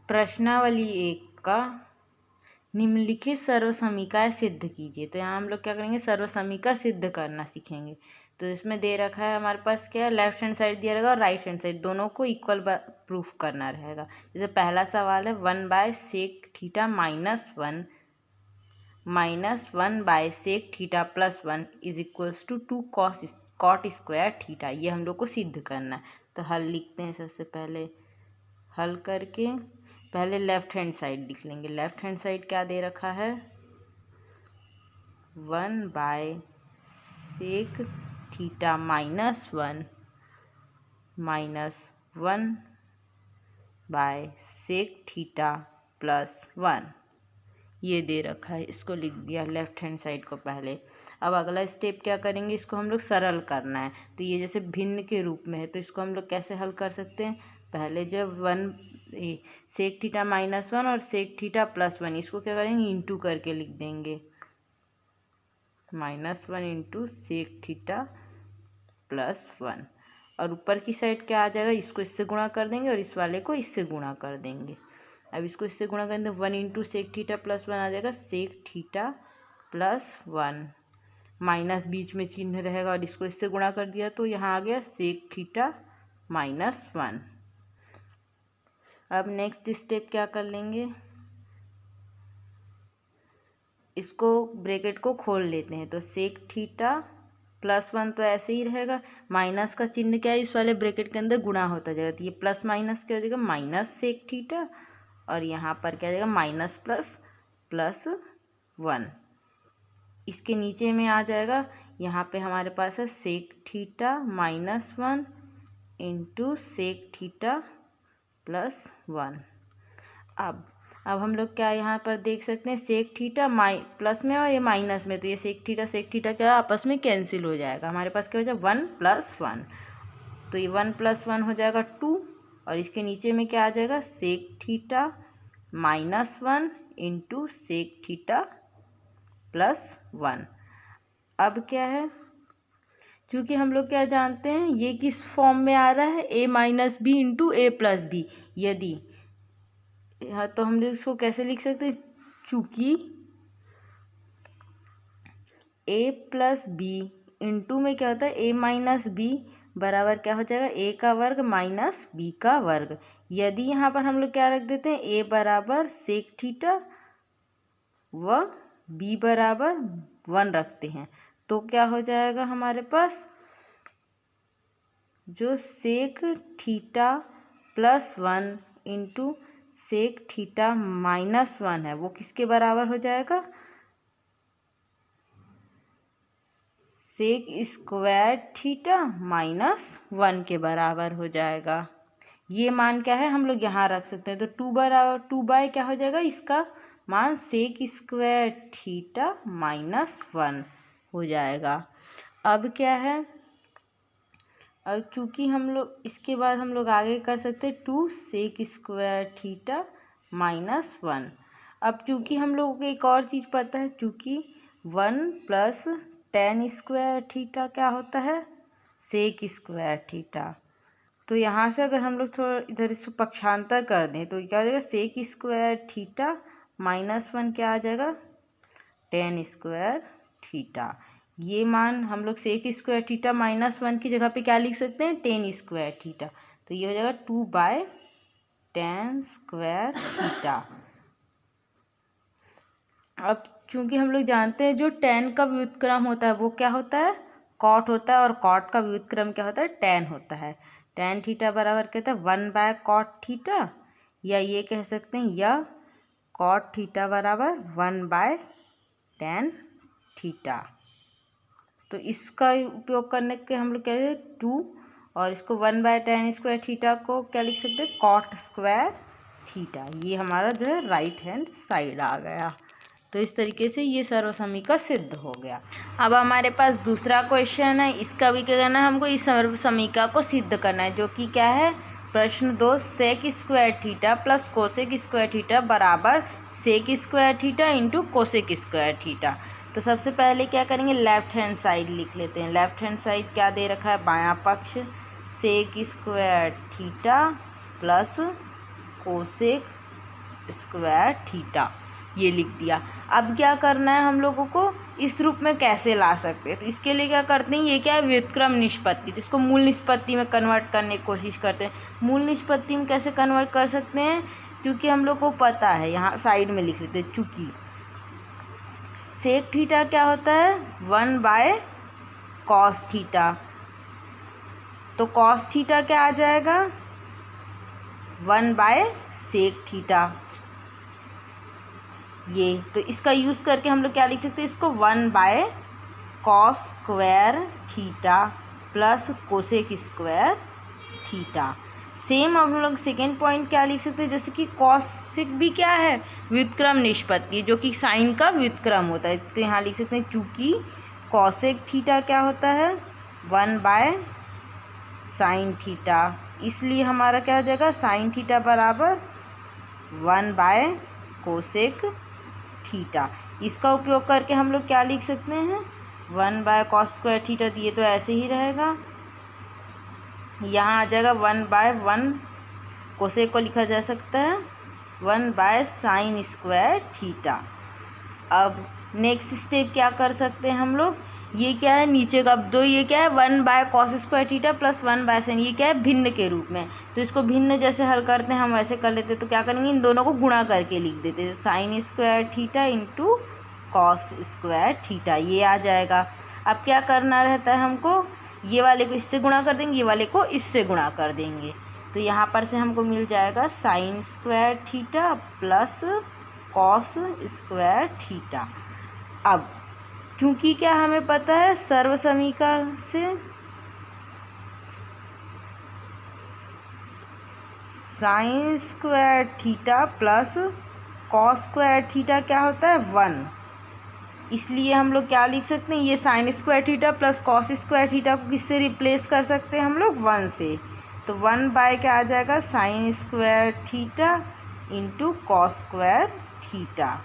प्रश्नावली 1 का निम्नलिखित सर्वसमीकरण सिद्ध कीजिए। तो यहाँ हम लोग क्या करेंगे, सर्वसमीकरण सिद्ध करना सीखेंगे। तो इसमें दे रखा है हमारे पास क्या है, लेफ्ट हैंड साइड दिया रहेगा और राइट हैंड साइड, दोनों को इक्वल प्रूफ करना रहेगा। जैसे पहला सवाल है 1/sec theta -1 theta +1 is equals to 2 cot square theta. ये हम लोग को सिद्ध करना है। तो हल लिखते हैं। सबसे पहले हल करके पहले लेफ्ट हैंड साइड लिख लेंगे। लेफ्ट हैंड साइड क्या दे रखा है, 1/sec थीटा -1/sec थीटा +1 ये दे रखा है। इसको लिख दिया लेफ्ट हैंड साइड को पहले। अब अगला स्टेप क्या करेंगे, इसको हम लोग सरल करना है। तो ये जैसे भिन्न के रूप में है, तो इसको हम लोग कैसे हल कर सकते हैं। पहले जब sec थीटा -1 और sec थीटा +1, इसको क्या करेंगे, इंटू करके लिख देंगे। -1 इंटू sec थीटा +1, और ऊपर की साइड क्या आ जाएगा, इसको इससे गुणा कर देंगे और इस वाले को इससे गुणा कर देंगे। अब इसको इससे गुणा करेंगे तो 1 इंटू sec थीटा +1 आ जाएगा sec थीटा +1, माइनस बीच में चिन्ह रहेगा और इसको इससे गुणा कर दिया तो यहाँ आ गया sec थीटा -1। अब नेक्स्ट स्टेप क्या कर लेंगे, इसको ब्रैकेट को खोल लेते हैं। तो sec थीटा +1 तो ऐसे ही रहेगा, माइनस का चिन्ह क्या है, इस वाले ब्रैकेट के अंदर गुणा होता जाएगा। तो ये प्लस माइनस क्या हो जाएगा, -sec थीटा, और यहाँ पर क्या आ जाएगा, माइनस प्लस 1। इसके नीचे में आ जाएगा, यहाँ पे हमारे पास है sec theta -1 into sec theta +1। अब हम लोग क्या यहाँ पर देख सकते हैं, sec थीटा प्लस में और ये माइनस में, तो ये sec थीटा क्या आपस में कैंसिल हो जाएगा। हमारे पास क्या हो जाएगा, 1 + 1, तो ये 1 + 1 हो जाएगा 2, और इसके नीचे में क्या आ जाएगा, sec theta -1 into sec theta +1। अब क्या है, चूँकि हम लोग क्या जानते हैं, ये किस फॉर्म में आ रहा है, a - b into a + b। यदि तो हम लोग इसको कैसे लिख सकते हैं, चूँकि a + b इंटू में क्या होता है, a - b बराबर क्या हो जाएगा, a का वर्ग माइनस b का वर्ग। यदि यहाँ पर हम लोग क्या रख देते हैं, a बराबर sec थीटा व b बराबर 1 रखते हैं, तो क्या हो जाएगा हमारे पास, जो sec theta +1 into sec theta -1 है, वो किसके बराबर हो जाएगा, sec स्क्वायर थीटा -1 के बराबर हो जाएगा। ये मान क्या है, हम लोग यहाँ रख सकते हैं। तो 2 बाय क्या हो जाएगा, इसका मान sec स्क्वायर थीटा -1 हो जाएगा। अब क्या है, अब चूँकि हम लोग इसके बाद हम लोग आगे कर सकते हैं 2 sec स्क्वायर थीटा -1। अब चूँकि हम लोगों को एक और चीज़ पता है, चूँकि 1 + tan स्क्वायर थीटा क्या होता है, sec स्क्वायर थीटा। तो यहाँ से अगर हम लोग थोड़ा इधर इसको पक्षांतर कर दें तो क्या हो जाएगा, sec स्क्वायर थीटा -1 क्या आ जाएगा, tan स्क्वायर थीटा। ये मान हम लोग sec स्क्वायर थीटा -1 की जगह पे क्या लिख सकते हैं, tan स्क्वायर थीटा। तो ये हो जाएगा 2/tan स्क्वायर थीटा। अब चूंकि हम लोग जानते हैं जो tan का व्युत्क्रम होता है वो क्या होता है, cot होता है, और cot का व्युत्क्रम क्या होता है, tan होता है। tan थीटा बराबर कहता है 1/cot थीटा, या ये कह सकते हैं, या cot थीटा बराबर 1/tan थीटा। तो इसका उपयोग करने के हम लोग कहते हैं 2, और इसको 1/tan स्क्वायर थीटा को क्या लिख सकते हैं, cot स्क्वायर थीटा। ये हमारा जो है राइट हैंड साइड आ गया। तो इस तरीके से ये सर्वसमीकरण सिद्ध हो गया। अब हमारे पास दूसरा क्वेश्चन है, इसका भी क्या करना है, हमको इस सर्वसमीकरण को सिद्ध करना है, जो कि क्या है, प्रश्न 2 sec square theta + cosec square theta बराबर sec square theta into cosec square theta. तो सबसे पहले क्या करेंगे, लेफ्ट हैंड साइड लिख लेते हैं। लेफ्ट हैंड साइड क्या दे रखा है, बायां पक्ष sec square theta + cosec square theta, ये लिख दिया। अब क्या करना है हम लोगों को, इस रूप में कैसे ला सकते हैं, तो इसके लिए क्या करते हैं, ये क्या है व्युत्क्रम निष्पत्ति, तो इसको मूल निष्पत्ति में कन्वर्ट करने की कोशिश करते हैं। मूल निष्पत्ति में कैसे कन्वर्ट कर सकते हैं, क्योंकि हम लोग को पता है, यहाँ साइड में लिख लेते हैं, चूँकि सेक थीटा क्या होता है 1/cos थीटा, तो cos थीटा क्या आ जाएगा 1/sec थीटा। ये तो इसका यूज़ करके हम लोग क्या लिख सकते हैं, इसको 1/cos square theta plus cosec square theta. Same अब हम लोग सेकेंड पॉइंट क्या लिख सकते हैं, जैसे कि कॉसेक भी क्या है व्युत्क्रम निष्पत्ति, जो कि साइन का व्युत्क्रम होता है, तो यहाँ लिख सकते हैं चूँकि कॉसेक थीटा क्या होता है 1/sin थीटा, इसलिए हमारा क्या हो जाएगा साइन थीटा बराबर 1/कोसेक थीटा। इसका उपयोग करके हम लोग क्या लिख सकते हैं 1/cos स्क्वायर थीटा, दिए तो ऐसे ही रहेगा, यहाँ आ जाएगा 1/1, कोसेक को लिखा जा सकता है 1/sin स्क्वायर थीटा। अब नेक्स्ट स्टेप क्या कर सकते हैं हम लोग, ये क्या है नीचे का दो, ये क्या है 1/cos square theta plus 1/sin, ये क्या है भिन्न के रूप में, तो इसको भिन्न जैसे हल करते हैं हम वैसे कर लेते हैं। तो क्या करेंगे, इन दोनों को गुणा करके लिख देते हैं, sine square theta into cos square theta, ये आ जाएगा। अब क्या करना रहता है हमको, ये वाले को इससे गुणा कर देंगे, ये वाले को इससे गुणा कर देंगे, तो यहाँ पर से हमको मिल जाएगा sine square theta plus cos square theta. अब चूँकि क्या हमें पता है सर्वसमीका से sine square theta plus cos square theta क्या होता है 1, इसलिए हम लोग क्या लिख सकते हैं, ये sine square theta plus cos square theta को किससे रिप्लेस कर सकते हैं हम लोग 1 से, तो 1/ क्या आ जाएगा sine square theta into cos square theta.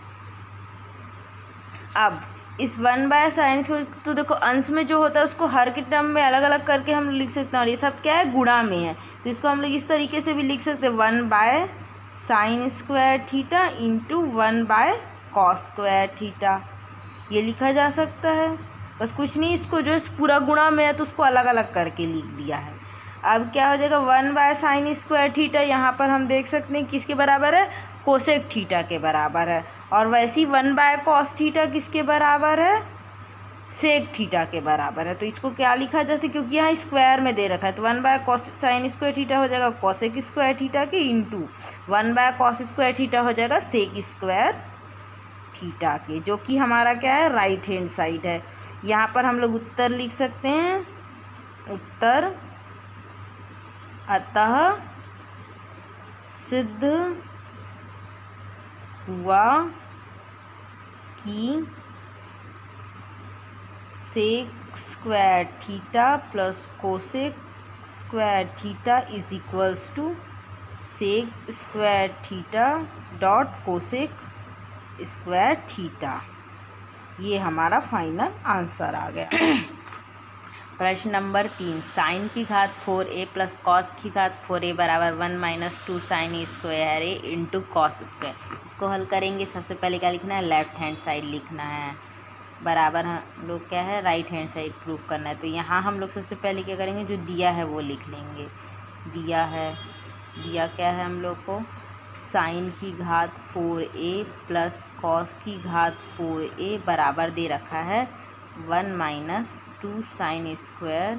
अब इस 1/sin स्क्वायर, तो देखो अंश में जो होता है उसको हर के टर्म में अलग अलग करके हम लिख सकते हैं, और ये सब क्या है गुणा में है, तो इसको हम लोग इस तरीके से भी लिख सकते हैं 1/sin square theta into 1/cos square theta, ये लिखा जा सकता है। बस कुछ नहीं, इसको जो पूरा गुणा में है तो उसको अलग अलग करके लिख दिया है। अब क्या हो जाएगा 1/sin स्क्वायर थीटा, यहाँ पर हम देख सकते हैं किसके बराबर है कोसेक थीटा के बराबर है, और वैसे ही 1/cos थीटा किसके बराबर है सेक थीटा के बराबर है, तो इसको क्या लिखा जाता है, क्योंकि यहाँ स्क्वायर में दे रखा है, तो 1/sin स्क्वायर थीटा हो जाएगा कोसेक स्क्वायर थीटा के इंटू 1/cos स्क्वायर थीटा हो जाएगा सेक स्क्वायर थीटा के, जो कि हमारा क्या है राइट हैंड साइड है। यहाँ पर हम लोग उत्तर लिख सकते हैं, उत्तर अतः सिद्ध हुआ कि sec square theta plus cosec square theta is equals to sec square theta dot cosec square theta, ये हमारा फाइनल आंसर आ गया। प्रश्न नंबर 3, साइन की घात 4a प्लस कॉस की घात 4a बराबर 1 - 2 sine square a into cos square. इसको हल करेंगे, सबसे पहले क्या लिखना है लेफ्ट हैंड साइड लिखना है, बराबर हम लोग क्या है राइट हैंड साइड प्रूव करना है। तो यहाँ हम लोग सबसे पहले क्या करेंगे, जो दिया है वो लिख लेंगे। दिया क्या है हम लोग को, साइन की घात 4a प्लस कॉस की घात 4a बराबर दे रखा है 1 - 2 sine square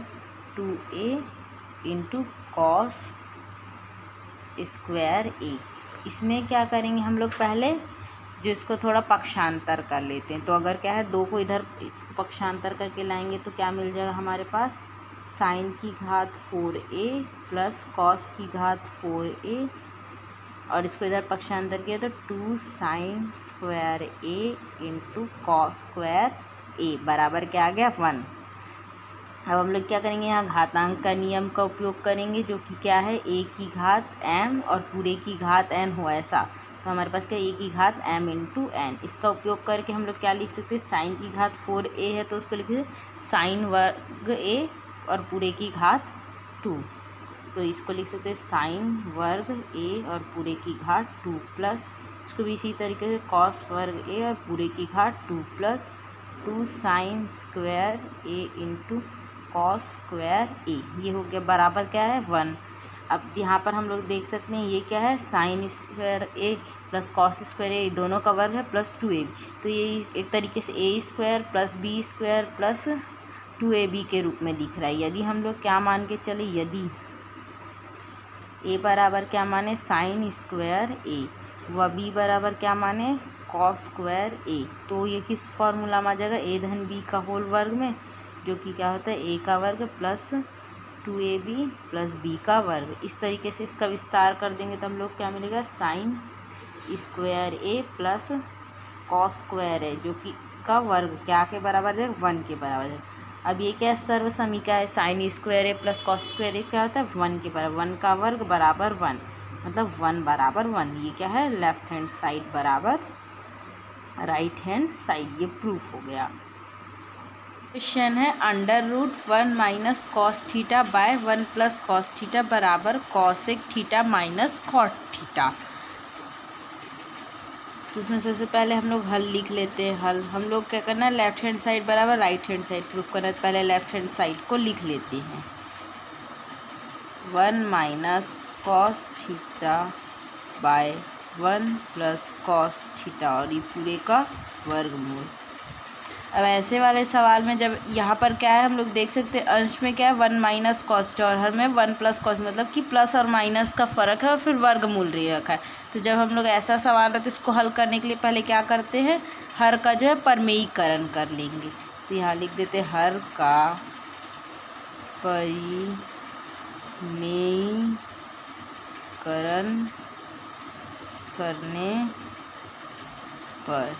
2a into cos square a। इसमें क्या करेंगे हम लोग, पहले जो इसको थोड़ा पक्षांतर कर लेते हैं, तो अगर क्या है 2 को इधर इसको पक्षांतर करके लाएंगे तो क्या मिल जाएगा हमारे पास, साइन की घात 4a प्लस कॉस की घात 4a, और इसको इधर पक्षांतर किया तो 2 sine square a into cos square a बराबर क्या आ गया 1। अब हम लोग क्या करेंगे, यहाँ घातांक का नियम का उपयोग करेंगे, जो कि क्या है a की घात m और पूरे की घात n हो ऐसा, तो हमारे पास क्या a की घात m इंटू n। इसका उपयोग करके हम लोग क्या लिख सकते हैं, साइन की घात 4a है तो उसको लिखिए साइन वर्ग a और पूरे की घात 2, तो इसको लिख सकते हैं साइन वर्ग a और पूरे की घात 2 प्लस इसको भी इसी तरीके से कॉस वर्ग ए और पूरे की घात 2 plus 2 sign square A into cos square a, ये हो गया बराबर क्या है 1। अब यहाँ पर हम लोग देख सकते हैं ये क्या है साइन स्क्वायर ए प्लस कॉस स्क्वायर ए दोनों का वर्ग है प्लस 2ab, तो ये एक तरीके से a square plus b square plus 2ab के रूप में दिख रहा है। यदि हम लोग क्या मान के चले, यदि ए बराबर क्या माने साइन स्क्वायर ए व बी बराबर क्या माने कॉस स्क्वायर ए, तो ये किस फॉर्मूला में आ जाएगा ए धन बी का होल वर्ग में, जो कि क्या होता है ए का वर्ग प्लस 2ab प्लस बी का वर्ग। इस तरीके से इसका विस्तार कर देंगे तो हम लोग क्या मिलेगा साइन स्क्वायर ए प्लस कॉस स्क्वायर ए, जो कि का वर्ग क्या के बराबर है 1 के बराबर है। अब ये क्या है सर्व समीकरण है, साइन स्क्वायर ए प्लस कॉस स्क्वायर ए क्या होता है 1 के बराबर, 1 का वर्ग बराबर 1, मतलब 1 बराबर 1। ये क्या है लेफ्ट हैंड साइड बराबर राइट हैंड साइड, ये प्रूफ हो गया। क्वेश्चन है √1 minus cos theta by 1 plus cos theta बराबर cosec theta minus cot theta. तो इसमें सबसे पहले हम लोग हल लिख लेते हैं। हल हम लोग क्या करना है लेफ्ट हैंड साइड बराबर राइट हैंड साइड प्रूफ करना है, तो पहले लेफ्ट हैंड साइड को लिख लेते हैं। 1 minus cos theta by 1 plus cos theta और ये पूरे का वर्गमूल। अब ऐसे वाले सवाल में जब यहाँ पर क्या है हम लोग देख सकते हैं अंश में क्या है 1 माइनस कॉस थीटा और हर में 1 प्लस कॉस, मतलब कि प्लस और माइनस का फ़र्क है और फिर वर्गमूल रखा है। तो जब हम लोग ऐसा सवाल रहता है तो इसको हल करने के लिए पहले क्या करते हैं हर का जो है परिमेयीकरण कर लेंगे। तो यहाँ लिख देते हैं हर का परिमेयीकरण करने पर,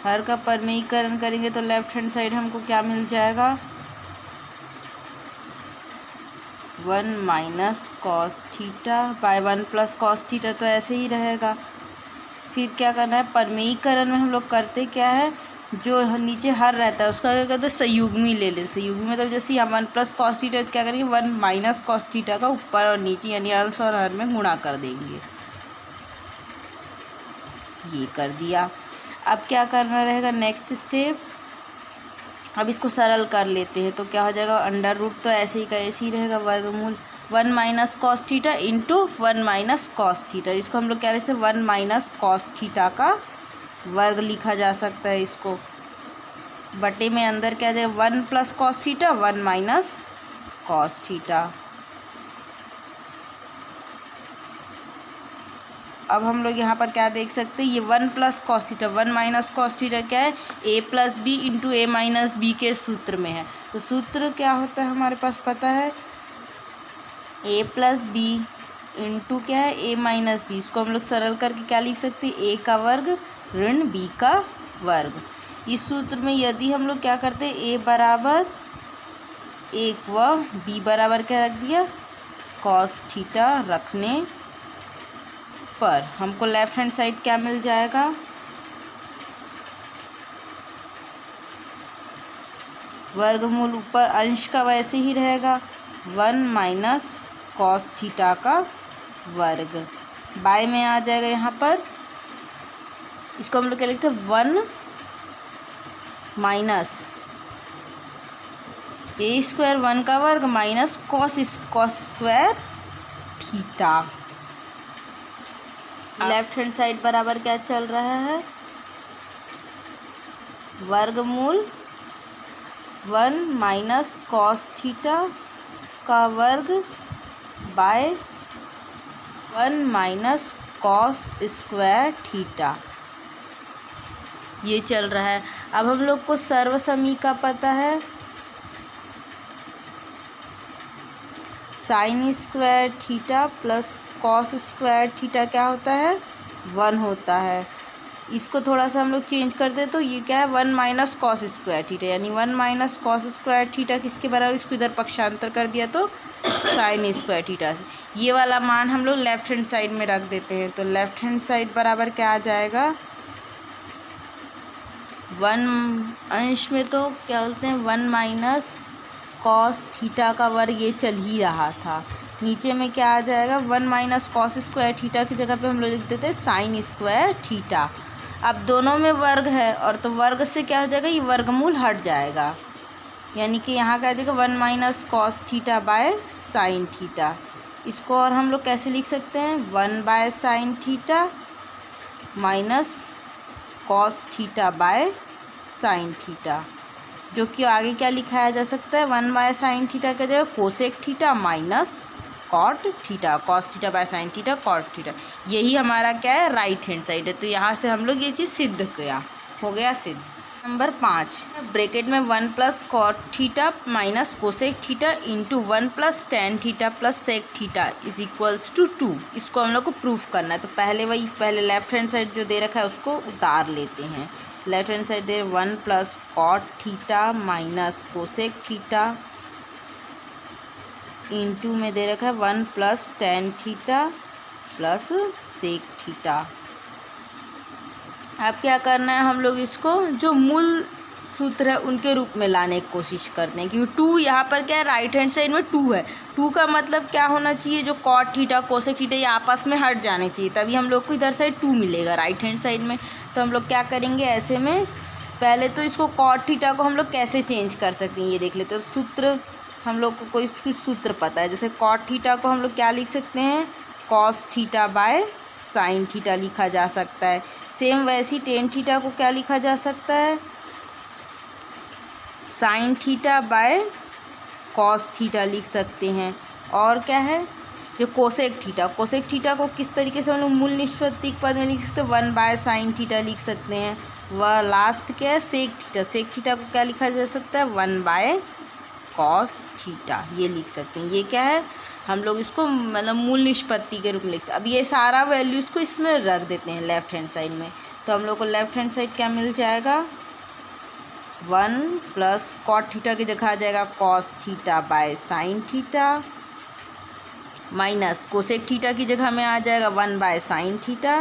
हर का परिमेयीकरण करेंगे तो लेफ्ट हैंड साइड हमको क्या मिल जाएगा 1 minus cos theta by 1 plus cos theta, तो ऐसे ही रहेगा। फिर क्या करना है परिमेयीकरण में हम लोग करते क्या है जो नीचे हर रहता है उसका क्या कहते हैं संयुग्मी ले ले। संयुग्मी मतलब जैसे यहाँ 1 प्लस कॉस थीटा क्या करेंगे 1 माइनस कॉस थीटा का ऊपर और नीचे यानी अंश और हर में गुणा कर देंगे। ये कर दिया। अब क्या करना रहेगा नेक्स्ट स्टेप, अब इसको सरल कर लेते हैं तो क्या हो जाएगा अंडर रूट तो ऐसे ही का ऐसे ही रहेगा वर्गमूल 1 minus cos theta into 1 minus cos theta. इसको हम लोग क्या लिखते हैं 1 माइनस कॉस थीटा का वर्ग लिखा जा सकता है। इसको बटे में अंदर क्या जाएगा 1 plus cos theta 1 minus cos theta. अब हम लोग यहाँ पर क्या देख सकते हैं ये 1 plus cos theta 1 minus cos theta क्या है a plus B into A minus B के सूत्र में है। तो सूत्र क्या होता है हमारे पास पता है a प्लस बी इंटू क्या है a माइनस बी। इसको हम लोग सरल करके क्या लिख सकते हैं a का वर्ग ऋण b का वर्ग। इस सूत्र में यदि हम लोग क्या करते हैं a बराबर 1 व b बराबर क्या रख दिया कॉस थीटा रखने पर हमको लेफ्ट हैंड साइड क्या मिल जाएगा वर्गमूल ऊपर अंश का वैसे ही रहेगा 1 माइनस कॉस थीटा का वर्ग बाय में आ जाएगा। यहाँ पर इसको हम लोग क्या लिखते हैं 1 माइनस ए स्क्वायर 1 का वर्ग minus cos square theta. Left hand side बराबर क्या चल रहा है वर्गमूल 1 माइनस कॉस थीटा का वर्ग by 1 minus cos square theta ये चल रहा है। अब हम लोग को सर्वसमी का पता है sine square theta plus cos square theta क्या होता है 1 होता है। इसको थोड़ा सा हम लोग चेंज कर दे तो ये क्या है 1 माइनस कॉस स्क्वायर थीटा यानी 1 माइनस कॉस स्क्वायर थीटा किसके बराबर, इसको इधर पक्षांतर कर दिया तो साइन स्क्वायर थीटा से। ये वाला मान हम लोग लेफ्ट हैंड साइड में रख देते हैं तो लेफ्ट हैंड साइड बराबर क्या आ जाएगा 1 अंश में तो क्या बोलते हैं 1 माइनस कॉस थीटा का वर्ग ये चल ही रहा था नीचे में क्या आ जाएगा, 1 माइनस कॉस स्क्वायर थीटा की जगह पे हम लोग लिख देते हैं साइन स्क्वायर थीटा। अब दोनों में वर्ग है और तो वर्ग से क्या हो जाएगा, ये वर्गमूल हट जाएगा, यानी कि यहाँ क्या आ जाएगा 1 minus cos theta by sine theta. इसको और हम लोग कैसे लिख सकते हैं, 1 bye sine theta minus cos theta by sine theta, जो कि आगे क्या लिखाया जा सकता है, 1 बाय साइन थीटा का जगह cosec theta minus cot theta, cos theta by sine theta cot theta. यही हमारा क्या है, राइट हैंड साइड है। तो यहाँ से हम लोग ये चीज़ सिद्ध किया, हो गया सिद्ध। नंबर 5, ब्रैकेट में 1 plus cot theta minus cosec theta into 1 plus tan theta plus sec theta is equals to 2। इसको हम लोग को प्रूफ करना है। तो पहले लेफ्ट हैंड साइड जो दे रखा है उसको उतार लेते हैं। लेफ्ट हैंड साइड दे 1 plus cot theta minus cosec theta into में दे रखा है 1 plus tan theta plus sec theta. अब क्या करना है, हम लोग इसको जो मूल सूत्र है उनके रूप में लाने की कोशिश करते हैं, क्योंकि 2 यहाँ पर क्या है, राइट हैंड साइड में 2 है। 2 का मतलब क्या होना चाहिए, जो कॉट थीटा कोसेक थीटा ये आपस में हट जाने चाहिए, तभी हम लोग को इधर साइड 2 मिलेगा राइट हैंड साइड में। तो हम लोग क्या करेंगे, ऐसे में पहले तो इसको कॉट थीटा को हम लोग कैसे चेंज कर सकते हैं ये देख लेते हैं। तो सूत्र हम लोग को कोई कुछ सूत्र पता है, जैसे कॉट थीटा को हम लोग क्या लिख सकते हैं, cos theta by sine theta लिखा जा सकता है। सेम वैसे ही टेन थीटा को क्या लिखा जा सकता है, sine theta by cos theta लिख सकते हैं। और क्या है, जो कोसेक थीटा को किस तरीके से हम लोग मूल निष्पत्तिक पद में लिख सकते हैं, 1 बाय साइन थीटा लिख सकते हैं। वह लास्ट क्या है, सेक थीटा को क्या लिखा जा सकता है, 1 बाय कॉस थीटा ये लिख सकते हैं। ये क्या है, हम लोग इसको मतलब मूल निष्पत्ति के रूप में लिख सकते। अब ये सारा वैल्यूज़ को इसमें रख देते हैं लेफ्ट हैंड साइड में। तो हम लोग को लेफ्ट हैंड साइड क्या मिल जाएगा, 1 प्लस कॉट थीटा की जगह आ जाएगा cos theta by sine theta minus cosec theta की जगह में आ जाएगा 1 बाय साइन थीटा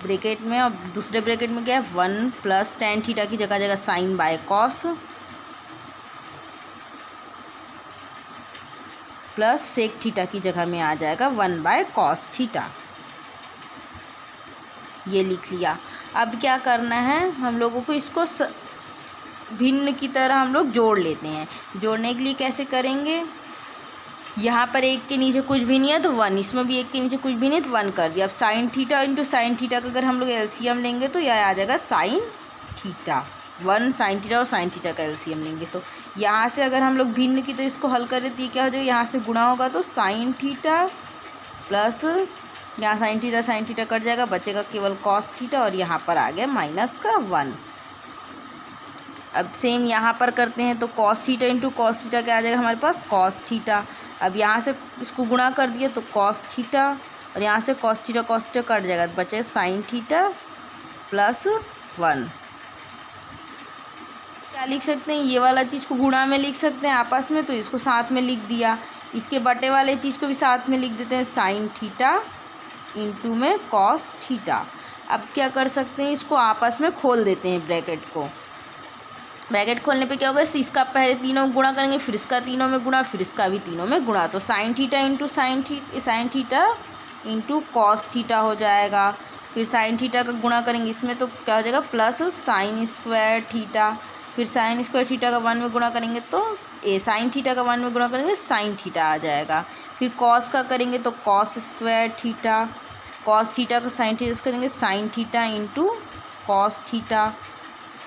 ब्रैकेट में। और दूसरे ब्रैकेट में क्या है, 1 प्लस टेन थीटा की जगह आ जाएगा sine by cos plus sec theta की जगह में आ जाएगा 1 बाय कॉस थीटा। ये लिख लिया। अब क्या करना है, हम लोगों को इसको भिन्न की तरह हम लोग जोड़ लेते हैं। जोड़ने के लिए कैसे करेंगे, यहाँ पर 1 के नीचे कुछ भी नहीं है तो 1, इसमें भी 1 के नीचे कुछ भी नहीं है तो 1 कर दिया। अब sine theta into sine theta का अगर हम लोग एलसीएम लेंगे तो यह आ जाएगा साइन थीटा। 1 साइन थीटा और साइन थीटा का एलसीएम लेंगे तो यहाँ से अगर हम लोग भिन्न की तो इसको हल करें तो ये क्या हो जाएगा, यहाँ से गुणा होगा तो साइन थीटा प्लस यहाँ साइन थीटा कट जाएगा, बचेगा केवल कॉस थीटा और यहाँ पर आ गया माइनस का 1। अब सेम यहाँ पर करते हैं तो cos theta into cos theta क्या आ जाएगा हमारे पास, कॉस थीटा। अब यहाँ से इसको गुणा कर दिए तो कॉस थीटा और यहाँ से कॉस थीटा कट जाएगा तो बचेगा साइन थीटा प्लस 1। क्या लिख सकते हैं, ये वाला चीज़ को गुणा में लिख सकते हैं आपस में, तो इसको साथ में लिख दिया। इसके बटे वाले चीज़ को भी साथ में लिख देते हैं, साइन थीटा इंटू में कॉस थीटा। अब क्या कर सकते हैं, इसको आपस में खोल देते हैं ब्रैकेट को। ब्रैकेट खोलने पे क्या होगा, इसका पहले तीनों में गुणा करेंगे, फिर इसका तीनों में गुणा, फिर इसका भी तीनों में गुणा। तो sine theta into sine theta into cos theta हो जाएगा। फिर साइन थीटा का गुणा करेंगे इसमें तो क्या हो जाएगा, प्लस साइन स्क्वायर थीटा। फिर साइन स्क्वायर थीटा का 1 में गुणा करेंगे तो साइन थीटा का 1 में गुणा करेंगे साइन थीटा आ जाएगा। फिर कॉस का करेंगे तो cos square theta, cos theta का साइन थीटा से करेंगे sine theta into cos theta.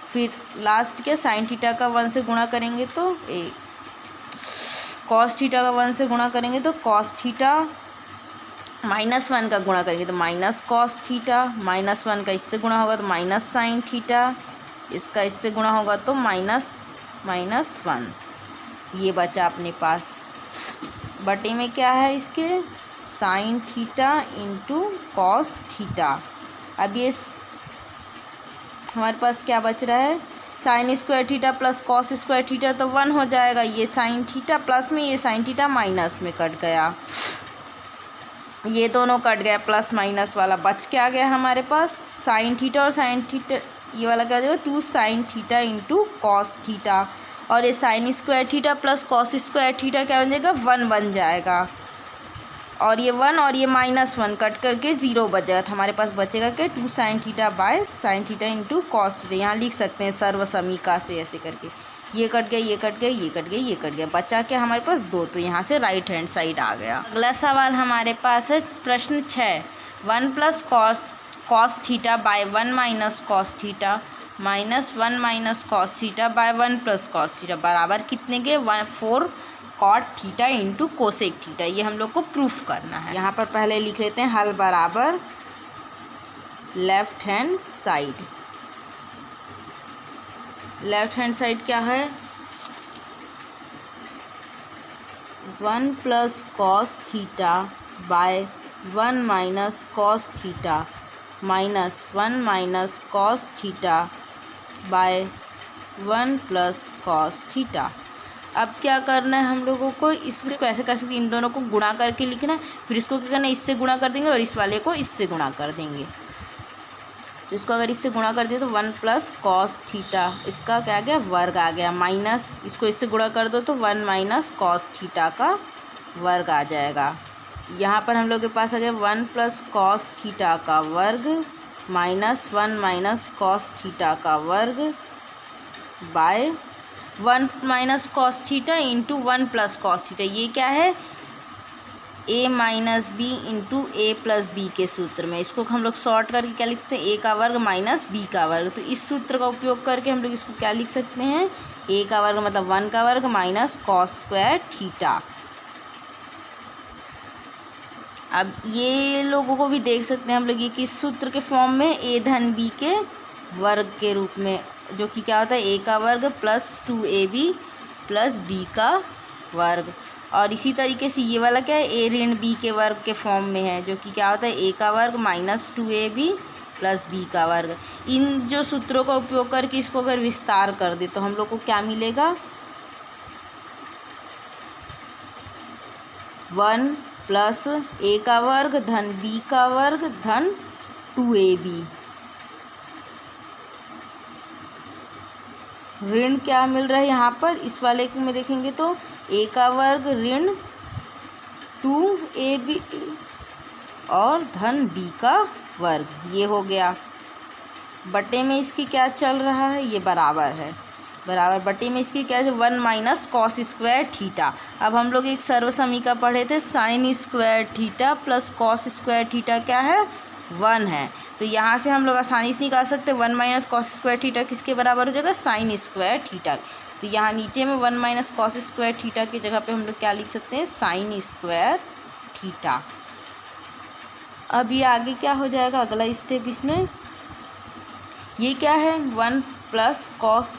फिर लास्ट क्या, साइन थीटा का 1 से गुणा करेंगे तो कॉस थीटा का 1 से गुणा करेंगे तो कॉस थीटा माइनस 1 का गुणा करेंगे तो माइनस कॉस थीटा, माइनस 1 का इससे गुणा होगा तो माइनस साइन थीटा, इसका इससे गुणा होगा तो माइनस 1। ये बचा अपने पास। बटे में क्या है इसके, sine theta into cos theta. अब ये हमारे पास क्या बच रहा है, sine square theta plus cos square theta तो 1 हो जाएगा। ये साइन थीटा प्लस में, ये साइन थीटा माइनस में कट गया, ये दोनों कट गया, प्लस माइनस वाला बच के आ गया हमारे पास साइन थीटा और साइन थीटा। ये वाला क्या हो जाएगा, 2 sine theta into cos theta. और ये sine square theta plus cos square theta क्या बन जाएगा 1 बन जाएगा, और ये 1 और ये -1 कट करके 0 बच जाएगा। तो हमारे पास बचेगा क्या 2 sine theta by sine theta into cos theta. यहाँ लिख सकते हैं सर्वसमीका से ऐसे करके, ये कट गया, ये कट गया, ये कट गया, ये कट गया, बचा क्या हमारे पास 2। तो यहाँ से राइट हैंड साइड आ गया। अगला सवाल हमारे पास है प्रश्न 6, 1 plus cos theta by 1 minus cos theta minus 1 minus cos theta by 1 plus cos theta बराबर कितने के 4 cot theta into cosec theta. ये हम लोग को प्रूफ करना है। यहाँ पर पहले लिख लेते हैं हल बराबर left hand side. Left hand side क्या है 1 plus cos theta by 1 minus cos theta minus 1 minus cos theta by 1 plus cos theta. अब क्या करना है हम लोगों को, इसको ऐसे कर सकते, इन दोनों को गुणा करके लिखना है, फिर इसको क्या करना है इससे गुणा कर देंगे और इस वाले को इससे गुणा कर देंगे। तो इसको अगर इससे गुणा कर दिया तो 1 प्लस कॉस थीटा, इसका क्या आ गया वर्ग आ गया, माइनस इसको इससे गुणा कर दो तो 1 माइनस कॉस थीटा का वर्ग आ जाएगा। यहाँ पर हम लोग के पास आ गया 1 प्लस कॉस थीटा का वर्ग माइनस 1 माइनस कॉस थीटा का वर्ग by 1 minus cos theta into 1 plus cos theta. ये क्या है a minus B into A plus B के सूत्र में। इसको हम लोग शॉर्ट करके क्या लिख सकते हैं a का वर्ग माइनस b का वर्ग। तो इस सूत्र का उपयोग करके हम लोग इसको क्या लिख सकते हैं a का वर्ग मतलब 1 का वर्ग माइनस कॉस स्क्वायर थीटा। अब ये लोगों को भी देख सकते हैं हम लोग ये किस सूत्र के फॉर्म में a धन b के वर्ग के रूप में, जो कि क्या होता है a का वर्ग प्लस 2ab प्लस b का वर्ग। और इसी तरीके से ये वाला क्या है a ऋण b के वर्ग के फॉर्म में है, जो कि क्या होता है a का वर्ग माइनस 2ab प्लस b का वर्ग। इन जो सूत्रों का उपयोग करके इसको अगर विस्तार कर दे तो हम लोग को क्या मिलेगा 1 प्लस a का वर्ग धन b का वर्ग धन 2ab। ऋण क्या मिल रहा है यहाँ पर इस वाले में देखेंगे तो a का वर्ग ऋण 2ab और धन b का वर्ग, ये हो गया। बटे में इसकी क्या चल रहा है ये बराबर है, बराबर बटे में इसकी क्या है 1 माइनस कॉस स्क्वायर थीटा। अब हम लोग एक सर्वसमीका पढ़े थे sine square theta plus cos square theta क्या है 1 है। तो यहाँ से हम लोग आसानी से निकाल सकते हैं 1 माइनस कॉस स्क्वायर थीटा किसके बराबर हो जाएगा साइन स्क्वायर थीटा। तो यहाँ नीचे में 1 माइनस कॉस स्क्वायर थीटा की जगह पे हम लोग क्या लिख सकते हैं साइन स्क्वायर थीटा। अब ये आगे क्या हो जाएगा अगला स्टेप इसमें, ये क्या है 1 plus cos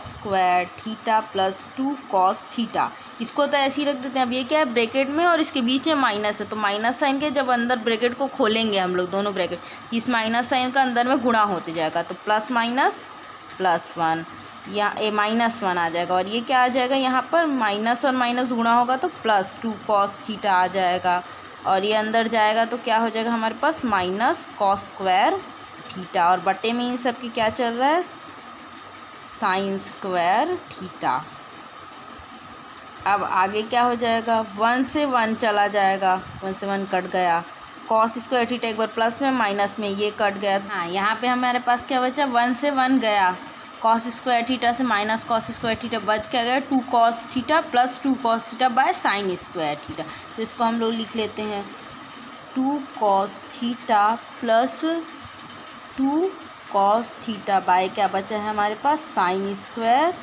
square theta plus 2 cos theta. इसको तो ऐसे ही रख देते हैं। अब ये क्या है ब्रैकेट में और इसके बीच में माइनस है, तो माइनस साइन के जब अंदर ब्रैकेट को खोलेंगे हम लोग दोनों ब्रैकेट, इस माइनस साइन का अंदर में गुणा होते जाएगा, तो प्लस माइनस प्लस 1 या -1 आ जाएगा। और ये क्या आ जाएगा यहाँ पर माइनस और माइनस गुणा होगा तो प्लस 2 कॉस थीटा आ जाएगा, और ये अंदर जाएगा तो क्या हो जाएगा हमारे पास माइनस कॉस स्क्वायर थीटा। और बटे में इन सब की क्या चल रहा है साइन स्क्वायर थीटा। अब आगे क्या हो जाएगा 1 से 1 चला जाएगा, 1 से 1 कट गया, कॉस स्क्वायर थीटा एक बार प्लस में माइनस में ये कट गया। हाँ यहाँ पे हमारे पास क्या बचा 1 से 1 गया, कॉस स्क्वायर थीटा से माइनस कॉस स्क्वायर थीटा बच क्या गया 2 cos theta plus 2 cos theta by sine square theta. तो इसको हम लोग लिख लेते हैं 2 cos theta plus 2 cos theta bye क्या बचा है हमारे पास साइन स्क्वायर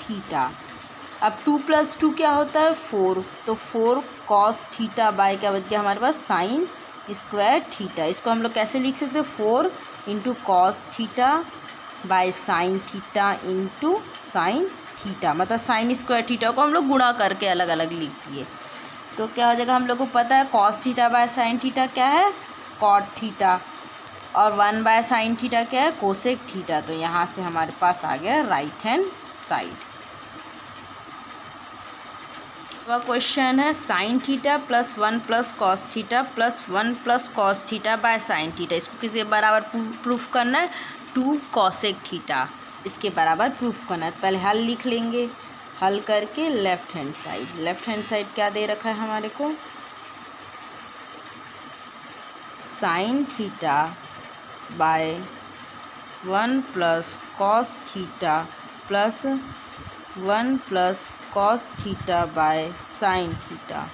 थीटा। अब 2 प्लस 2 क्या होता है 4, तो 4 कॉस थीटा बाय क्या बच गया हमारे पास साइन स्क्वायर थीटा। इसको हम लोग कैसे लिख सकते हैं 4 into cos theta by sine theta into sine theta, मतलब साइन स्क्वायर थीटा को हम लोग गुणा करके अलग अलग लिख दिए। तो क्या हो जाएगा हम लोग को पता है cos theta by sine theta क्या है कॉट थीटा, और 1 बाय साइन थीटा क्या है कोसेक थीटा। तो यहाँ से हमारे पास आ गया राइट हैंड साइड। वह क्वेश्चन है sine theta plus 1 plus cos theta plus 1 plus cos theta by sine theta. इसको किसी बराबर प्रूफ करना है 2 कॉसेक थीटा। इसके बराबर प्रूफ करना है। तो पहले हल लिख लेंगे, हल करके लेफ़्ट हैंड साइड क्या दे रखा है हमारे को, sine theta by 1 plus cos theta plus 1 plus cos theta by sine theta.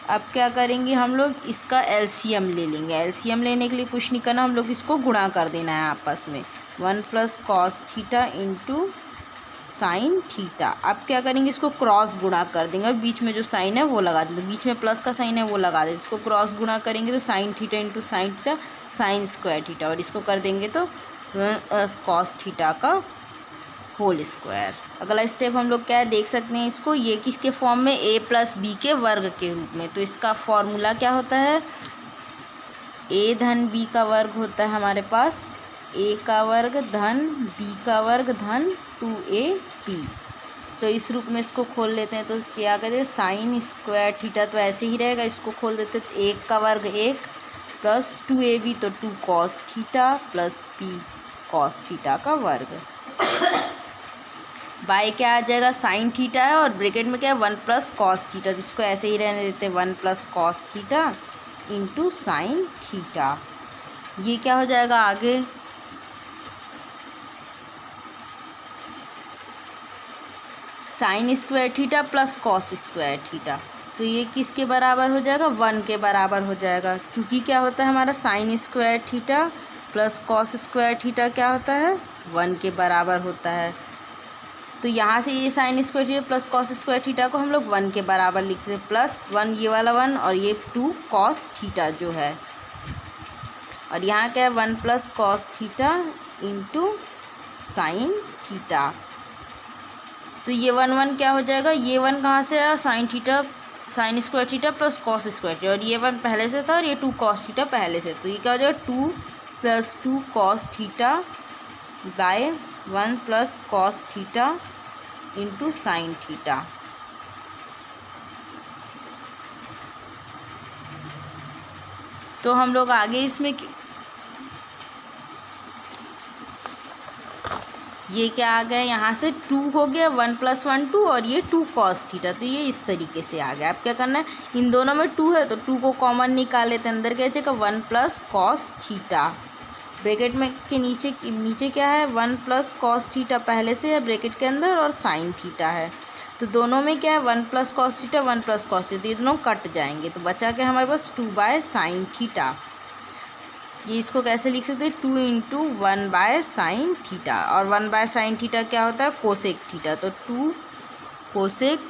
अब क्या करेंगे हम लोग, इसका एलसीएम ले लेंगे। एलसीएम लेने के लिए कुछ नहीं करना, हम लोग इसको गुणा कर देना है आपस में, 1 plus cos theta into sine theta. अब क्या करेंगे, इसको क्रॉस गुणा कर देंगे और बीच में जो साइन है वो लगा देंगे, बीच में प्लस का साइन है वो लगा देंगे। इसको क्रॉस गुणा करेंगे तो sine theta into sine theta sine square theta, और इसको कर देंगे तो कॉस थीटा का होल स्क्वायर। अगला स्टेप हम लोग क्या है देख सकते हैं इसको, ये किसके फॉर्म में, a प्लस बी के वर्ग के रूप में। तो इसका फॉर्मूला क्या होता है, a धन b का वर्ग होता है हमारे पास, a का वर्ग धन b का वर्ग धन 2ab। तो इस रूप में इसको खोल लेते हैं। तो क्या करें, साइन स्क्वायर थीटा तो ऐसे ही रहेगा, इसको खोल देते हैं। तो 1 का वर्ग 1 प्लस 2ab तो 2 cos theta plus b cos theta का वर्ग। बाय क्या आ जाएगा, साइन थीटा है और ब्रैकेट में क्या है 1 प्लस कॉस थीटा, तो इसको ऐसे ही रहने देते हैं 1 plus cos theta into sine theta. ये क्या हो जाएगा आगे, sine square theta plus cos square theta. तो ये किसके बराबर हो जाएगा, 1 के बराबर हो जाएगा, क्योंकि क्या होता है हमारा sine square theta plus cos square theta क्या होता है 1 के बराबर होता है। तो यहाँ से ये sine square theta plus cos square theta को हम लोग 1 के बराबर लिख सकते हैं, प्लस 1 ये वाला 1 और ये 2 कॉस थीटा जो है, और यहाँ क्या है 1 plus cos theta into sine theta. तो ये 1 क्या हो जाएगा, ये 1 कहाँ से आया, sine theta sine square theta plus cos square theta, और ये 1 पहले से था और ये 2 कॉस थीटा पहले से। तो ये क्या हो जाएगा 2 plus 2 cos theta by 1 plus cos theta into sine theta. तो हम लोग आगे इसमें ये क्या आ गया, यहाँ से 2 हो गया, 1 प्लस 1 2 और ये 2 कॉस थीटा, तो ये इस तरीके से आ गया। अब क्या करना है, इन दोनों में 2 है तो 2 को कॉमन निकाल लेते हैं, अंदर क्या जाएगा 1 प्लस कॉस थीटा, ब्रैकेट में के नीचे क्या है 1 प्लस कॉस थीटा पहले से है ब्रैकेट के अंदर, और साइन थीटा है। तो दोनों में क्या है 1 plus cos theta 1 plus cos theta, ये दोनों कट जाएंगे, तो बचा के हमारे पास 2 बाय साइन थीटा। ये इसको कैसे लिख सकते हैं, 2 इंटू 1 बाय साइन थीटा, और 1 बाय साइन थीटा क्या होता है कोसेक थीटा, तो 2 कोसेक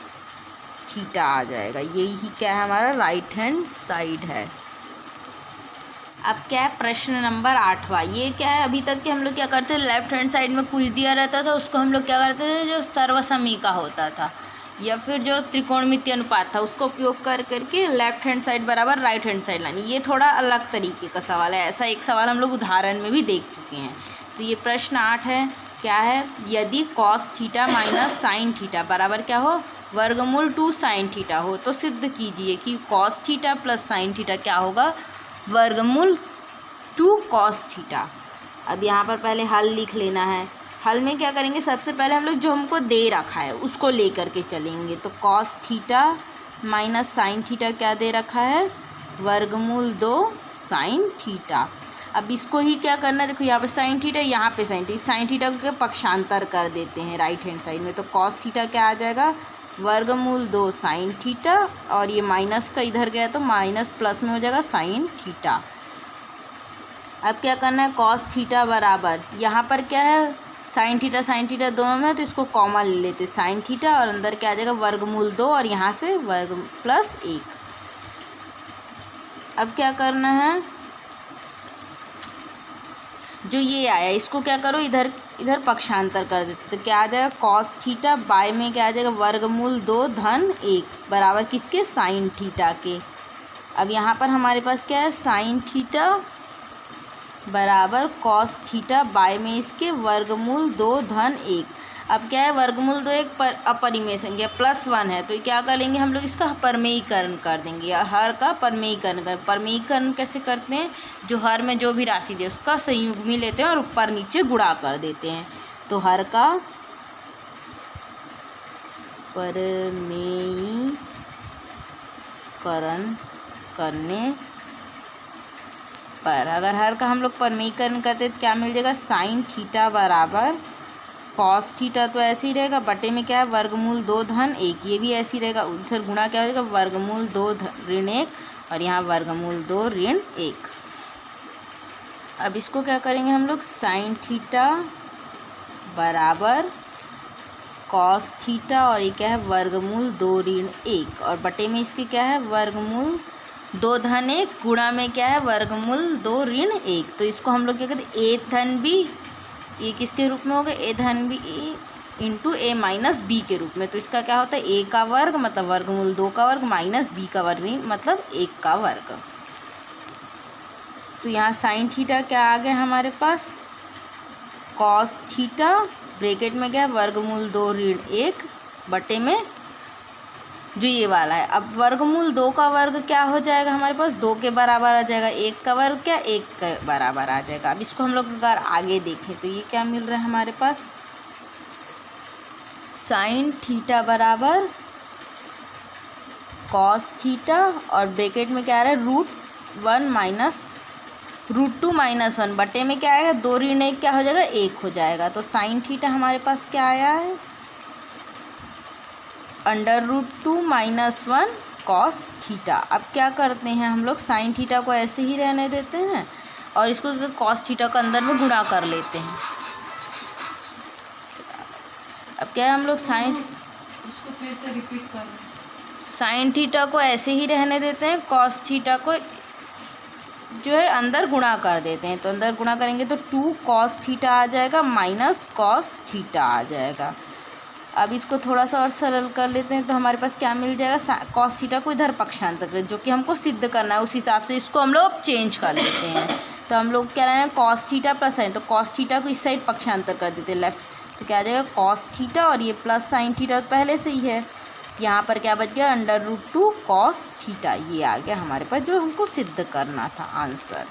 थीटा आ जाएगा। यही क्या है हमारा राइट हैंड साइड है। अब क्या है प्रश्न नंबर 8वां। ये क्या है, अभी तक के हम लोग क्या करते थे, लेफ्ट हैंड साइड में कुछ दिया रहता था उसको हम लोग क्या करते थे, जो सर्वसमी का होता था या फिर जो त्रिकोणमितीय अनुपात था उसको उपयोग करके लेफ्ट हैंड साइड बराबर राइट हैंड साइड लानी। ये थोड़ा अलग तरीके का सवाल है, ऐसा एक सवाल हम लोग उदाहरण में भी देख चुके हैं। तो ये प्रश्न 8 है, क्या है, यदि cos theta minus sine theta बराबर क्या हो, वर्गमूल 2 साइन थीटा हो, तो सिद्ध कीजिए कि cos theta plus sine theta क्या होगा, वर्गमूल 2 कॉस थीटा। अब यहाँ पर पहले हल लिख लेना है। हल में क्या करेंगे, सबसे पहले हम लोग जो हमको दे रखा है उसको ले करके चलेंगे। तो cos theta minus sine theta क्या दे रखा है, वर्गमूल 2 साइन थीटा। अब इसको ही क्या करना है, देखो यहाँ पे साइन थीटा, यहाँ पे साइन थीटा को पक्षांतर कर देते हैं राइट हैंड साइड में। तो कॉस थीटा क्या आ जाएगा, वर्गमूल 2 साइन थीटा, और ये माइनस का इधर गया तो माइनस प्लस में हो जाएगा साइन थीटा। अब क्या करना है, कॉस थीटा बराबर यहाँ पर क्या है साइन थीटा दोनों में, तो इसको कॉमन ले लेते साइन थीटा, और अंदर क्या आ जाएगा वर्गमूल 2 और यहाँ से वर्ग प्लस 1। अब क्या करना है, जो ये आया इसको क्या करो इधर पक्षांतर कर देते, तो क्या आ जाएगा कॉस थीटा बाय में क्या आ जाएगा वर्गमूल 2 धन 1 बराबर किसके, साइन थीटा के। अब यहाँ पर हमारे पास क्या है, साइन थीटा बराबर कॉस थीटा बाय में इसके वर्गमूल 2 धन 1। अब क्या है, वर्गमूल 2 एक अपरिमेय संख्या +1 है, तो क्या कर लेंगे हम लोग, इसका परमेयीकरण कर देंगे। हर का परमेयीकरण कैसे करते हैं, जो हर में जो भी राशि दे उसका संयुग्मी लेते हैं और ऊपर नीचे गुणा कर देते हैं। तो हर का परमेयीकरण करने पर, अगर हर का हम लोग परमेयीकरण करते तो क्या मिल जाएगा, साइन थीटा बराबर कॉस थीटा, तो ऐसे ही रहेगा, बटे में क्या है, वर्गमूल 2 धन 1, ये भी ऐसे ही रहेगा। उनसे गुणा क्या हो जाएगा, वर्गमूल 2 ऋण 1 और यहाँ वर्गमूल 2 ऋण 1। अब इसको क्या करेंगे हम लोग, साइन थीटा बराबर कॉस थीटा और ये क्या है, वर्गमूल 2 ऋण 1 और बटे में इसके क्या है, वर्गमूल 2 धन 1 गुणा में क्या है, वर्गमूल 2 ऋण 1। तो इसको हम लोग क्या कहते हैं, ए धन बी, ये किसके रूप में होगा, ए धन B into A minus B के रूप में। तो इसका क्या होता है, ए का वर्ग मतलब वर्गमूल 2 का वर्ग माइनस बी का वर्ग मतलब 1 का वर्ग। तो यहाँ साइन थीटा क्या आ गया हमारे पास, कॉस थीटा ब्रैकेट में क्या है, वर्गमूल 2 ऋण 1 बटे में जो ये वाला है। अब वर्गमूल 2 का वर्ग क्या हो जाएगा हमारे पास, 2 के बराबर आ जाएगा, 1 का वर्ग क्या 1 के बराबर आ जाएगा। अब इसको हम लोग अगर आगे देखें तो ये क्या मिल रहा है हमारे पास, साइन थीटा बराबर कॉस थीटा और ब्रैकेट में क्या आ रहा है, √2 - 1 बटे में क्या आएगा, 2 ऋण 1 क्या हो जाएगा, 1 हो जाएगा। तो साइन थीटा हमारे पास क्या आया है, √2 - 1 कॉस थीटा। अब क्या करते हैं हम लोग, साइन थीटा को ऐसे ही रहने देते हैं और इसको कॉस थीटा को अंदर में गुणा कर लेते हैं। अब क्या है, हम लोग इसको फिर से रिपीट कर, साइन थीटा को ऐसे ही रहने देते हैं, कॉस थीटा को जो है अंदर गुणा कर देते हैं। तो अंदर गुणा करेंगे तो 2 कॉस थीटा आ जाएगा माइनस कॉस थीटा आ जाएगा। अब इसको थोड़ा सा और सरल कर लेते हैं तो हमारे पास क्या मिल जाएगा, कॉस थीटा को इधर पक्षांतर करें, जो कि हमको सिद्ध करना है, उस हिसाब से इसको हम लोग चेंज कर लेते हैं। तो हम लोग क्या रहे हैं, कॉस थीटा प्लस साइन, तो कॉस थीटा को इस साइड पक्षांतर कर देते हैं लेफ्ट, तो क्या आ जाएगा कॉस थीटा और ये प्लस साइन थीटा तो पहले से ही है, यहाँ पर क्या बच गया, √2 कॉस थीटा। ये आ गया हमारे पास जो हमको सिद्ध करना था आंसर।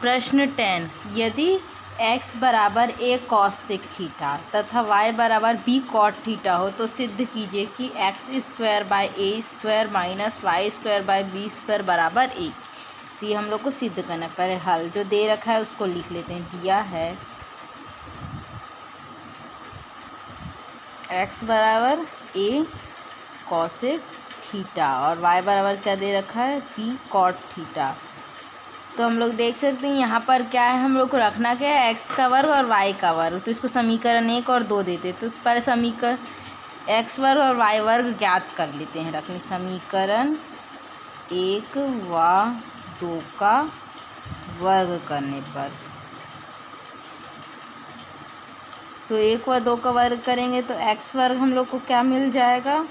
प्रश्न 10, यदि x बराबर a cos सेक थीटा तथा y बराबर b cot थीटा हो तो सिद्ध कीजिए कि x² - a² - y² - b² बराबर 1। तो ये हम लोग को सिद्ध करना है। पहले हल जो दे रखा है उसको लिख लेते हैं। दिया है x बराबर a cosec थीटा और y बराबर क्या दे रखा है, b cot थीटा। तो हम लोग देख सकते हैं यहाँ पर क्या है, हम लोग को रखना क्या है, x का वर्ग और y का वर्ग। तो इसको समीकरण 1 और 2 देते, तो पहले समीकरण x वर्ग और y वर्ग ज्ञात कर लेते हैं। रखने समीकरण 1 व 2 का वर्ग करने पर, तो 1 व 2 का वर्ग करेंगे तो x वर्ग हम लोग को क्या मिल जाएगा,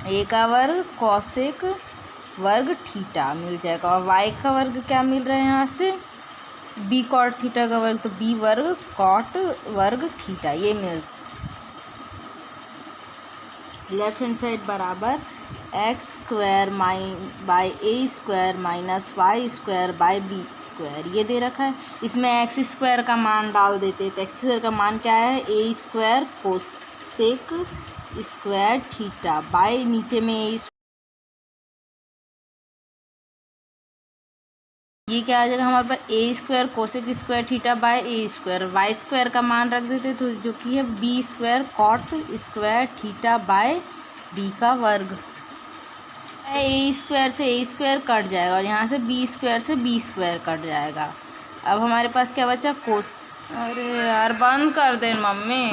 a का वर्ग कॉसेक वर्ग थीटा मिल जाएगा और y का वर्ग क्या मिल रहा है यहाँ से, b कॉट थीटा का वर्ग, तो b वर्ग कॉट वर्ग थीटा ये मिल। लेफ्ट हैंड साइड बराबर x² by a² minus y² by b², ये दे रखा है। इसमें x² का मान डाल देते हैं, तो x² का मान क्या है, a² cosec square theta by नीचे में ये क्या आ जाएगा हमारे पास, a² cosec square theta bye a², y² का मान रख देते तो जो कि है b² cot square theta by b का वर्ग। a² से a² कट जाएगा और यहाँ से b² से b² कट जाएगा। अब हमारे पास क्या बचा, कोस, अरे यार बंद कर दे मम्मी,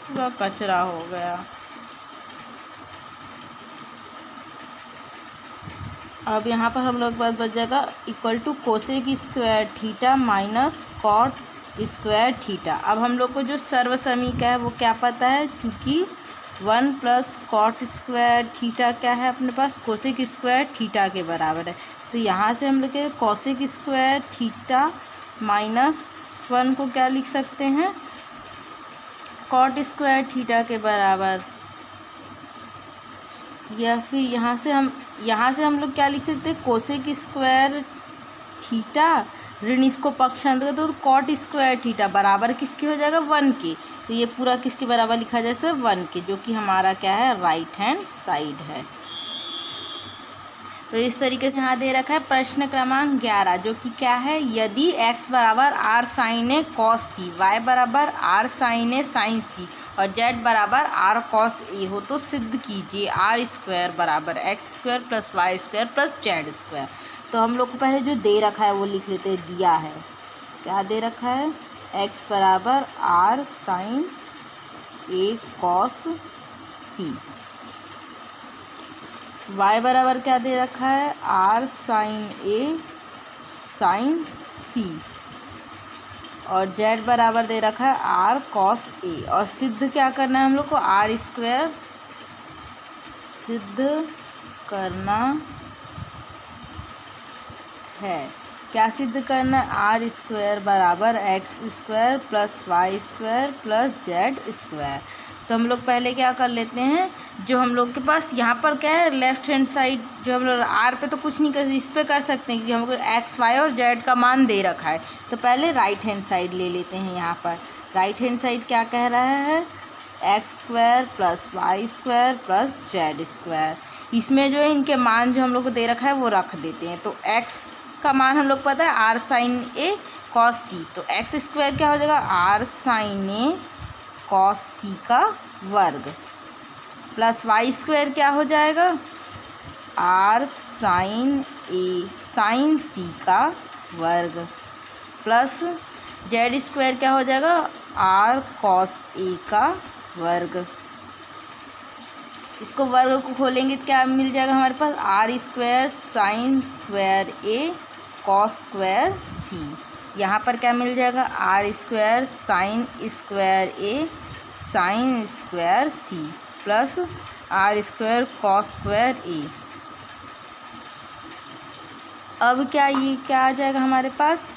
पूरा कचरा हो गया। अब यहाँ पर हम लोग के पास बच जाएगा equal to cosec square theta minus cot square theta. अब हम लोग को जो सर्वसमीक है वो क्या पता है, क्योंकि 1 + कॉट स्क्वायर थीटा क्या है अपने पास, कोसेक स्क्वायर थीटा के बराबर है। तो यहाँ से हम लोग के कोसेक स्क्वायर थीटा -1 को क्या लिख सकते हैं, कॉट स्क्वायर थीटा के बराबर। या फिर यहाँ से हम लोग क्या लिख सकते हैं, कोसेक स्क्वायर थीटा ऋण इसको पक्षांतर तो कॉट स्क्वायर थीटा बराबर किसके हो जाएगा, 1 के। तो ये पूरा किसके बराबर लिखा जाता है, 1 के, जो कि हमारा क्या है, राइट हैंड साइड है। तो इस तरीके से यहाँ दे रखा है प्रश्न क्रमांक 11, जो कि क्या है, यदि x बराबर r साइन ए कॉस सी, y बराबर r साइन ए साइन सी और z बराबर r कॉस ए हो तो सिद्ध कीजिए r स्क्वायर बराबर x square plus Y square plus Z square. तो हम लोग को पहले जो दे रखा है वो लिख लेते हैं, दिया है, क्या दे रखा है, x बराबर r साइन ए कॉस सी, y बराबर क्या दे रखा है, r साइन ए साइन सी और z बराबर दे रखा है r कॉस ए। और सिद्ध क्या करना है हम लोग को, r स्क्वायर सिद्ध करना है। क्या सिद्ध करना है, आर स्क्वायर बराबर X square plus Y square plus Z square. तो हम लोग पहले क्या कर लेते हैं, जो हम लोग के पास यहाँ पर क्या है, लेफ्ट हैंड साइड जो हम लोग आर पे तो कुछ नहीं कर, इस पे कर सकते हैं क्योंकि हम लोग एक्स वाई और जेड का मान दे रखा है। तो पहले राइट हैंड साइड ले लेते हैं। यहाँ पर राइट हैंड साइड क्या कह रहा है, X square plus Y square plus Z square. इसमें जो है इनके मान जो हम लोग को दे रखा है वो रख देते हैं। तो एक्स का मान हम लोग पता है आर साइन ए कॉस सी, तो एक्स स्क्वायर क्या हो जाएगा, आर साइन ए कॉस सी का वर्ग प्लस वाई स्क्वायर क्या हो जाएगा, आर साइन ए साइन सी का वर्ग प्लस जेड स्क्वायर क्या हो जाएगा, आर कॉस ए का वर्ग। इसको वर्ग को खोलेंगे तो क्या मिल जाएगा हमारे पास, r square sine square a cos square c. यहाँ पर क्या मिल जाएगा, r square sine square a sine square c plus r square cos square a. अब क्या ये क्या आ जाएगा हमारे पास,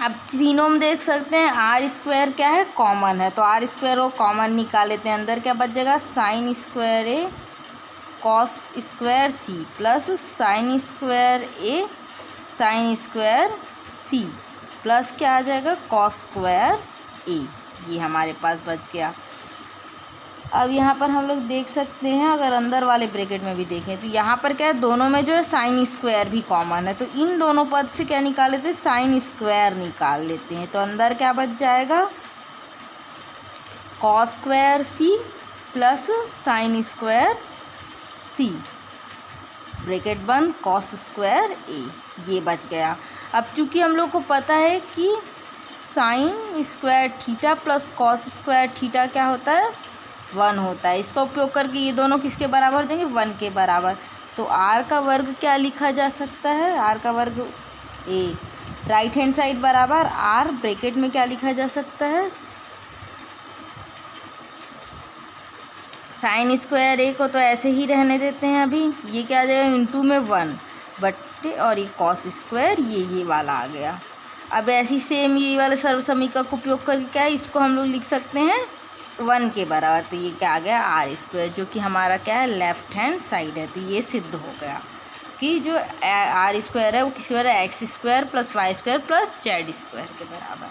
अब तीनों में देख सकते हैं आर स्क्वायर क्या है, कॉमन है, तो आर स्क्वायर वो कॉमन निकाल लेते हैं। अंदर क्या बच जाएगा, sine square a cos square c plus sine square a sine square c plus क्या आ जाएगा, कॉस स्क्वायर ए। ये हमारे पास बच गया। अब यहाँ पर हम लोग देख सकते हैं, अगर अंदर वाले ब्रैकेट में भी देखें तो यहाँ पर क्या है, दोनों में जो है साइन स्क्वायर भी कॉमन है, तो इन दोनों पद से क्या निकाल लेते हैं, साइन स्क्वायर निकाल लेते हैं। तो अंदर क्या बच जाएगा, cos square c plus sine square c bracket बंद कॉस स्क्वायर ए, ये बच गया। अब चूँकि हम लोग को पता है कि sine square theta plus cos square theta क्या होता है, 1 होता है। इसका उपयोग करके ये दोनों किसके बराबर हो जाएंगे, 1 के बराबर। तो r का वर्ग क्या लिखा जा सकता है, r का वर्ग ए, राइट हैंड साइड बराबर r ब्रैकेट में क्या लिखा जा सकता है, साइन स्क्वायर ए को तो ऐसे ही रहने देते हैं। अभी ये क्या आ जाएगा, इंटू में 1 बट्टे और ये कॉस स्क्वायर ये वाला आ गया। अब ऐसी सेम ये वाले सर्व समीकरण का उपयोग करके क्या है, इसको हम लोग लिख सकते हैं 1 के बराबर। तो ये क्या आ गया, आर स्क्वायर, जो कि हमारा क्या है, लेफ्ट हैंड साइड है। तो ये सिद्ध हो गया कि जो आर स्क्वायर है वो किसके बराबर है, X square plus Y square plus Z square के बराबर।